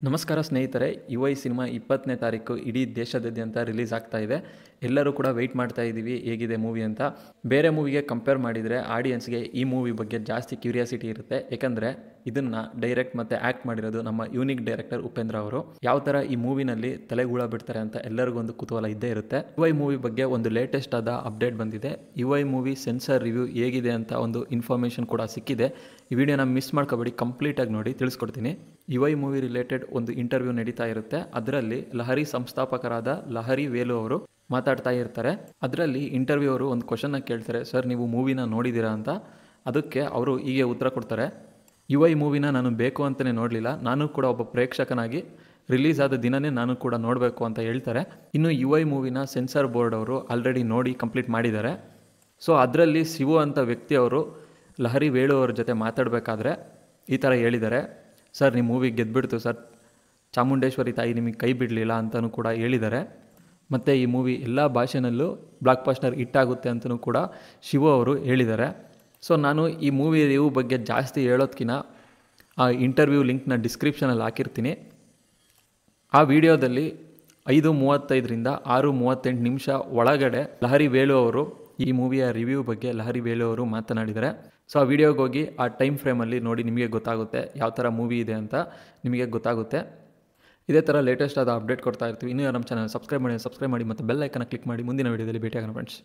ನಮಸ್ಕಾರ ಸ್ನೇಹಿತರೆ, ಯುವೈ ಸಿನಿಮಾ 20ನೇ ತಾರೀಕು ಇಡೀ ದೇಶದಾದ್ಯಂತ ರಿಲೀಸ್ ಆಗ್ತಾ ಇದೆ. ಎಲ್ಲರೂ ಕೂಡ ವೆಯ್ಟ್ ಮಾಡ್ತಾ ಇದ್ದೀವಿ ಹೇಗಿದೆ ಮೂವಿ ಅಂತ. ಬೇರೆ ಮೂವಿಗೆ ಕಂಪೇರ್ ಮಾಡಿದರೆ ಆಡಿಯನ್ಸ್ಗೆ ಈ ಮೂವಿ ಬಗ್ಗೆ ಜಾಸ್ತಿ ಕ್ಯೂರಿಯಾಸಿಟಿ ಇರುತ್ತೆ. ಯಾಕಂದರೆ ಇದನ್ನು ಡೈರೆಕ್ಟ್ ಮತ್ತು ಆ್ಯಕ್ಟ್ ಮಾಡಿರೋದು ನಮ್ಮ ಯೂನಿಕ್ ಡೈರೆಕ್ಟರ್ ಉಪೇಂದ್ರ ಅವರು. ಯಾವ ಥರ ಈ ಮೂವಿನಲ್ಲಿ ತಲೆಗೂಳ ಬಿಡ್ತಾರೆ ಅಂತ ಎಲ್ಲರಿಗೂ ಒಂದು ಕುತೂಹಲ ಇದ್ದೇ ಇರುತ್ತೆ. ಯುವೈ ಮೂವಿ ಬಗ್ಗೆ ಒಂದು ಲೇಟೆಸ್ಟ್ ಆದ ಅಪ್ಡೇಟ್ ಬಂದಿದೆ. ಯುವೈ ಮೂವಿ ಸೆನ್ಸರ್ ರಿವ್ಯೂ ಹೇಗಿದೆ ಅಂತ ಒಂದು ಇನ್ಫಾರ್ಮೇಷನ್ ಕೂಡ ಸಿಕ್ಕಿದೆ. ಈ ವಿಡಿಯೋನ ಮಿಸ್ ಮಾಡ್ಕೋಬೇಡಿ, ಕಂಪ್ಲೀಟಾಗಿ ನೋಡಿ, ತಿಳಿಸ್ಕೊಡ್ತೀನಿ. ಯುವೈ ಮೂವಿ ರಿಲೇಟೆಡ್ ಒಂದು ಇಂಟರ್ವ್ಯೂ ನಡೀತಾ ಇರುತ್ತೆ. ಅದರಲ್ಲಿ ಲಹರಿ ಸಂಸ್ಥಾಪಕರಾದ ಲಹರಿ ವೇಲು ಅವರು ಮಾತಾಡ್ತಾ ಇರ್ತಾರೆ. ಅದರಲ್ಲಿ ಇಂಟರ್ವ್ಯೂ ಅವರು ಒಂದು ಕ್ವಶನ್ನ ಕೇಳ್ತಾರೆ, ಸರ್ ನೀವು ಮೂವಿನ ನೋಡಿದ್ದೀರಾ ಅಂತ. ಅದಕ್ಕೆ ಅವರು ಹೀಗೆ ಉತ್ತರ ಕೊಡ್ತಾರೆ, ಯುವೈ ಮೂವಿನ ನಾನು ಬೇಕು ಅಂತಲೇ ನೋಡಲಿಲ್ಲ, ನಾನು ಕೂಡ ಒಬ್ಬ ಪ್ರೇಕ್ಷಕನಾಗಿ ರಿಲೀಸ್ ಆದ ದಿನವೇ ನಾನು ಕೂಡ ನೋಡಬೇಕು ಅಂತ ಹೇಳ್ತಾರೆ. ಇನ್ನು ಯುವೈ ಮೂವಿನ ಸೆನ್ಸರ್ ಬೋರ್ಡ್ ಅವರು ಆಲ್ರೆಡಿ ನೋಡಿ ಕಂಪ್ಲೀಟ್ ಮಾಡಿದ್ದಾರೆ. ಸೊ ಅದರಲ್ಲಿ ಶಿವು ಅಂತ ವ್ಯಕ್ತಿಯವರು ಲಹರಿ ವೇಳು ಅವ್ರ ಜೊತೆ ಮಾತಾಡಬೇಕಾದ್ರೆ ಈ ಥರ ಹೇಳಿದ್ದಾರೆ, ಸರ್ ನಿಮ್ಮ ಮೂವಿ ಗೆದ್ದುಬಿಡ್ತು ಸರ್, ಚಾಮುಂಡೇಶ್ವರಿ ತಾಯಿ ನಿಮಗೆ ಕೈ ಬಿಡಲಿಲ್ಲ ಅಂತಲೂ ಕೂಡ ಹೇಳಿದ್ದಾರೆ. ಮತ್ತು ಈ ಮೂವಿ ಎಲ್ಲ ಭಾಷೆನಲ್ಲೂ ಬ್ಲಾಕ್ ಬಸ್ಟರ್ ಹಿಟ್ ಆಗುತ್ತೆ ಅಂತಲೂ ಕೂಡ ಶಿವು ಅವರು ಹೇಳಿದ್ದಾರೆ. ಸೊ ನಾನು ಈ ಮೂವಿ ರಿವ್ಯೂ ಬಗ್ಗೆ ಜಾಸ್ತಿ ಹೇಳೋದಕ್ಕಿಂತ ಆ ಇಂಟರ್ವ್ಯೂ ಲಿಂಕ್ನ ಡಿಸ್ಕ್ರಿಪ್ಷನಲ್ಲಿ ಹಾಕಿರ್ತೀನಿ. ಆ ವಿಡಿಯೋದಲ್ಲಿ 5:35ರಿಂದ 6:38 ನಿಮಿಷ ಒಳಗಡೆ ಲಹರಿ ವೇಲು ಅವರು ಈ ಮೂವಿಯ ರಿವ್ಯೂ ಬಗ್ಗೆ ಲಹರಿ ವೇಲು ಅವರು ಮಾತನಾಡಿದ್ದಾರೆ. ಸೊ ಆ ವಿಡಿಯೋಗೆ ಹೋಗಿ ಆ ಟೈಮ್ ಫ್ರೇಮಲ್ಲಿ ನೋಡಿ, ನಿಮಗೆ ಗೊತ್ತಾಗುತ್ತೆ ಯಾವ ಥರ ಮೂವಿ ಇದೆ ಅಂತ ನಿಮಗೆ ಗೊತ್ತಾಗುತ್ತೆ. ಇದೇ ಥರ ಲೇಟೆಸ್ಟ್ ಆದ ಅಪ್ಡೇಟ್ ಕೊಡ್ತಾ ಇರ್ತೀವಿ. ಇನ್ನೂ ನಮ್ಮ ಚಾನಲ್ ಸಬ್ಸ್ಕ್ರೈಬ್ ಮಾಡಿ ಮತ್ತು ಬೆಲ್ ಐಕನ್ನ ಕ್ಲಿಕ್ ಮಾಡಿ. ಮುಂದಿನ ವೀಡಿಯೋದಲ್ಲಿ ಭೇಟಿಯಾಗೋಣ ಫ್ರೆಂಡ್ಸ್.